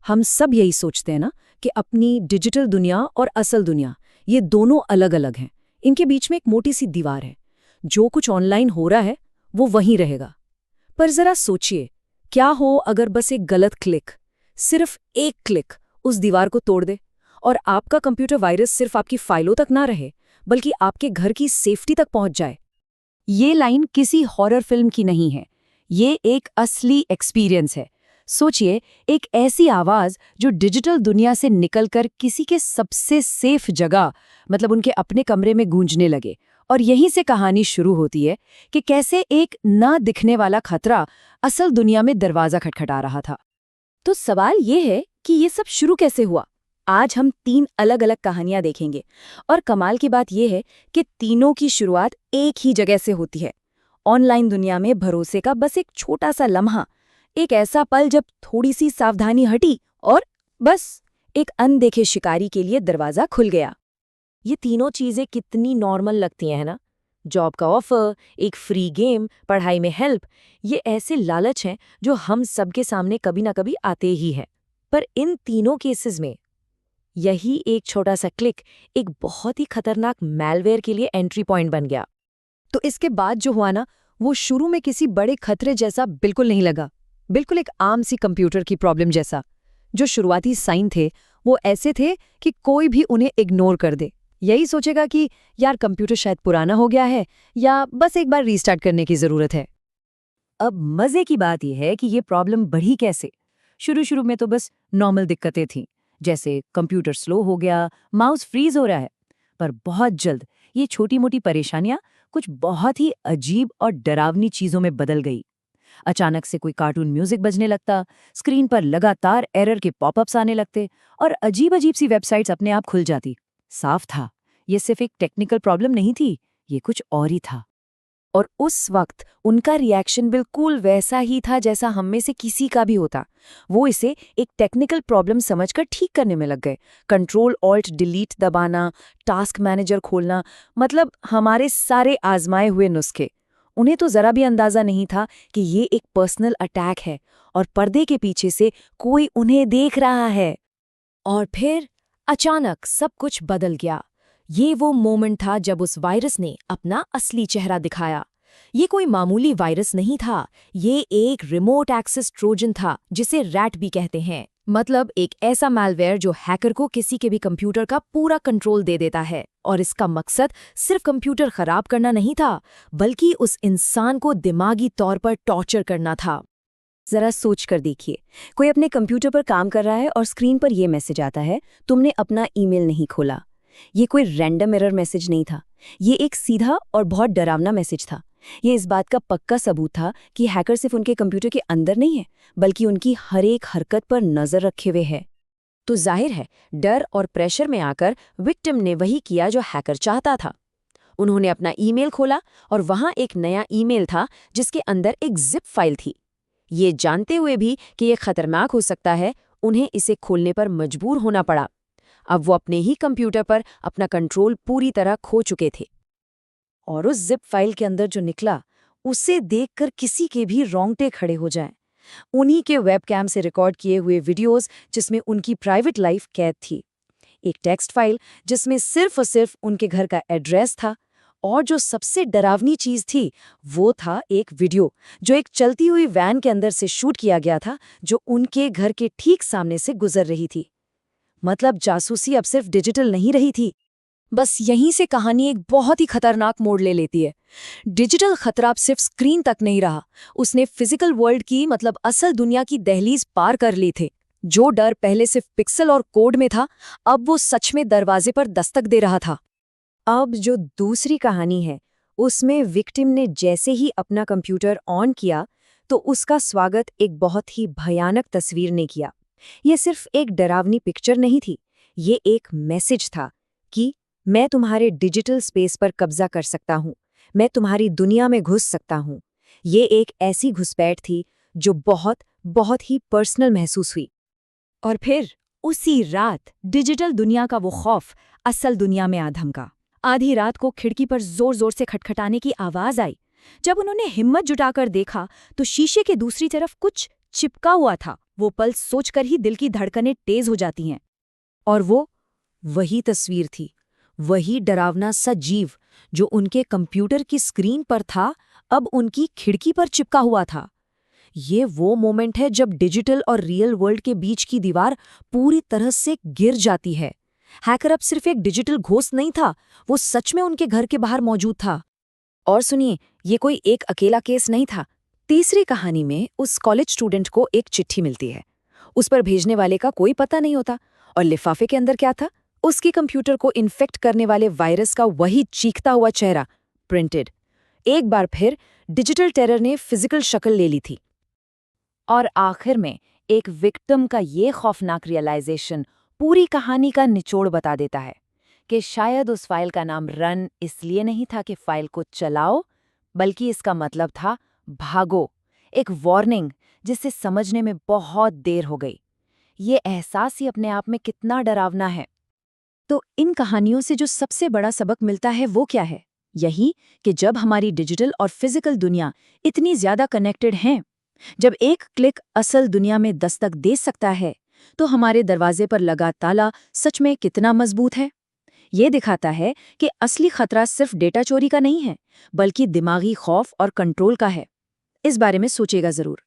हम सब यही सोचते हैं ना कि अपनी डिजिटल दुनिया और असल दुनिया ये दोनों अलग अलग हैं। इनके बीच में एक मोटी सी दीवार है। जो कुछ ऑनलाइन हो रहा है वो वहीं रहेगा। पर जरा सोचिए, क्या हो अगर बस एक गलत क्लिक, सिर्फ एक क्लिक उस दीवार को तोड़ दे और आपका कंप्यूटर वायरस सिर्फ आपकी फाइलों तक ना रहे बल्कि आपके घर की सेफ्टी तक पहुंच जाए। ये लाइन किसी हॉरर फिल्म की नहीं है, ये एक असली एक्सपीरियंस है। सोचिए, एक ऐसी आवाज जो डिजिटल दुनिया से निकलकर किसी के सबसे सेफ जगह मतलब उनके अपने कमरे में गूंजने लगे। और यहीं से कहानी शुरू होती है कि कैसे एक ना दिखने वाला खतरा असल दुनिया में दरवाजा खटखटा रहा था। तो सवाल ये है कि ये सब शुरू कैसे हुआ। आज हम 3 अलग-अलग कहानियां देखेंगे और कमाल की बात यह है कि तीनों की शुरुआत एक ही जगह से होती है। ऑनलाइन दुनिया में भरोसे का बस एक छोटा सा लम्हा, एक ऐसा पल जब थोड़ी सी सावधानी हटी और बस एक अनदेखे शिकारी के लिए दरवाजा खुल गया। ये तीनों चीजें कितनी नॉर्मल लगती हैं ना, जॉब का ऑफर, एक फ्री गेम, पढ़ाई में हेल्प, ये ऐसे लालच हैं जो हम सबके सामने कभी ना कभी आते ही हैं। पर इन तीनों केसेस में यही एक छोटा सा क्लिक एक बहुत ही खतरनाक मैलवेयर के लिए एंट्री पॉइंट बन गया। तो इसके बाद जो हुआ ना, वो शुरू में किसी बड़े खतरे जैसा बिल्कुल नहीं लगा। बिल्कुल एक आम सी कंप्यूटर की प्रॉब्लम जैसा। जो शुरुआती साइन थे वो ऐसे थे कि कोई भी उन्हें इग्नोर कर दे, यही सोचेगा कि यार कंप्यूटर शायद पुराना हो गया है या बस एक बार रीस्टार्ट करने की जरूरत है। अब मजे की बात यह है कि ये प्रॉब्लम बढ़ी कैसे। शुरू में तो बस नॉर्मल दिक्कतें थीं, जैसे कंप्यूटर स्लो हो गया, माउस फ्रीज हो रहा है। पर बहुत जल्द ये छोटी मोटी परेशानियां कुछ बहुत ही अजीब और डरावनी चीजों में बदल गई। अचानक से कोई कार्टून म्यूजिक बजने लगता, स्क्रीन पर लगातार एरर के पॉपअप्स आने लगते और अजीब अजीब सी वेबसाइट्स अपने आप खुल जाती। साफ था, ये सिर्फ एक टेक्निकल प्रॉब्लम नहीं थी, ये कुछ और ही था। और उस वक्त उनका रिएक्शन बिल्कुल वैसा ही था जैसा हम में से किसी का भी होता। वो इसे एक टेक्निकल प्रॉब्लम समझकर ठीक करने में लग गए। कंट्रोल ऑल्ट डिलीट दबाना, टास्क मैनेजर खोलना, मतलब हमारे सारे आजमाए हुए नुस्खे। उन्हें तो जरा भी अंदाजा नहीं था कि ये एक पर्सनल अटैक है और पर्दे के पीछे से कोई उन्हें देख रहा है। और फिर अचानक सब कुछ बदल गया। ये वो मोमेंट था जब उस वायरस ने अपना असली चेहरा दिखाया। ये कोई मामूली वायरस नहीं था, ये एक रिमोट एक्सेस ट्रोजन था, जिसे रैट भी कहते हैं। मतलब एक ऐसा मैलवेयर जो हैकर को किसी के भी कंप्यूटर का पूरा कंट्रोल दे देता है। और इसका मकसद सिर्फ कंप्यूटर खराब करना नहीं था, बल्कि उस इंसान को दिमागी तौर पर टॉर्चर करना था। जरा सोच कर देखिए, कोई अपने कंप्यूटर पर काम कर रहा है और स्क्रीन पर यह मैसेज आता है, तुमने अपना ईमेल नहीं खोला। ये कोई रैंडम एरर मैसेज नहीं था, ये एक सीधा और बहुत डरावना मैसेज था। ये इस बात का पक्का सबूत था कि हैकर सिर्फ उनके कंप्यूटर के अंदर नहीं है, बल्कि उनकी हर एक हरकत पर नजर रखे हुए है। तो जाहिर है, डर और प्रेशर में आकर विक्टिम ने वही किया जो हैकर चाहता था। उन्होंने अपना ईमेल खोला और वहां एक नया ईमेल था जिसके अंदर एक जिप फाइल थी। ये जानते हुए भी कि ये खतरनाक हो सकता है, उन्हें इसे खोलने पर मजबूर होना पड़ा। अब वो अपने ही कंप्यूटर पर अपना कंट्रोल पूरी तरह खो चुके थे। और उस जिप फाइल के अंदर जो निकला, उसे देखकर किसी के भी रोंगटे खड़े हो जाएं। उन्हीं के वेबकैम से रिकॉर्ड किए हुए वीडियोस जिसमें उनकी प्राइवेट लाइफ कैद थी। एक टेक्स्ट फाइल जिसमें सिर्फ और सिर्फ उनके घर का एड्रेस था। और जो सबसे डरावनी चीज थी, वो था एक वीडियो जो एक चलती हुई वैन के अंदर से शूट किया गया था, जो उनके घर के ठीक सामने से गुजर रही थी। मतलब जासूसी अब सिर्फ डिजिटल नहीं रही थी। बस यहीं से कहानी एक बहुत ही खतरनाक मोड़ ले लेती है। डिजिटल खतरा अब सिर्फ स्क्रीन तक नहीं रहा, उसने फिजिकल वर्ल्ड की मतलब असल दुनिया की दहलीज पार कर ली थी। जो डर पहले सिर्फ पिक्सल और कोड में था, अब वो सच में दरवाजे पर दस्तक दे रहा था। अब जो दूसरी कहानी है, उसमें विक्टिम ने जैसे ही अपना कंप्यूटर ऑन किया तो उसका स्वागत एक बहुत ही भयानक तस्वीर ने किया। ये सिर्फ एक डरावनी पिक्चर नहीं थी, ये एक मैसेज था कि मैं तुम्हारे डिजिटल स्पेस पर कब्जा कर सकता हूँ, मैं तुम्हारी दुनिया में घुस सकता हूँ। ये एक ऐसी घुसपैठ थी जो बहुत बहुत ही पर्सनल महसूस हुई। और फिर उसी रात डिजिटल दुनिया का वो खौफ असल दुनिया में आ धमका। आधी रात को खिड़की पर जोर जोर से खटखटाने की आवाज आई। जब उन्होंने हिम्मत जुटाकर देखा तो शीशे के दूसरी तरफ कुछ चिपका हुआ था, वो पल सोचकर ही दिल की धड़कनें तेज हो जाती हैं। और वो वही तस्वीर थी, वही डरावना सा जीव जो उनके कंप्यूटर की स्क्रीन पर था, अब उनकी खिड़की पर चिपका हुआ था। ये वो मोमेंट है जब डिजिटल और रियल वर्ल्ड के बीच की दीवार पूरी तरह से गिर जाती है। हैकर अब सिर्फ एक डिजिटल घोस्ट नहीं था, वो सच में उनके घर के बाहर मौजूद था। और सुनिए, ये कोई एक अकेला केस नहीं था। तीसरी कहानी में उस कॉलेज स्टूडेंट को एक चिट्ठी मिलती है। उस पर भेजने वाले का कोई पता नहीं होता, और लिफाफे के अंदर क्या था? उसकी कंप्यूटर को इन्फेक्ट करने वाले वायरस का वही चीखता हुआ चेहरा, प्रिंटेड। एक बार फिर डिजिटल टेरर ने फिजिकल शक्ल ले ली थी। और आखिर में एक विक्टिम का ये खौफनाक रियलाइजेशन पूरी कहानी का निचोड़ बता देता है कि शायद उस फाइल का नाम रन इसलिए नहीं था कि फाइल को चलाओ, बल्कि इसका मतलब था भागो, एक वार्निंग जिसे समझने में बहुत देर हो गई। ये एहसास ही अपने आप में कितना डरावना है। तो इन कहानियों से जो सबसे बड़ा सबक मिलता है वो क्या है? यही कि जब हमारी डिजिटल और फिजिकल दुनिया इतनी ज्यादा कनेक्टेड हैं, जब एक क्लिक असल दुनिया में दस्तक दे सकता है, तो हमारे दरवाजे पर लगा ताला सच में कितना मजबूत है। ये दिखाता है कि असली खतरा सिर्फ डेटा चोरी का नहीं है, बल्कि दिमागी खौफ और कंट्रोल का है। इस बारे में सोचेगा जरूर।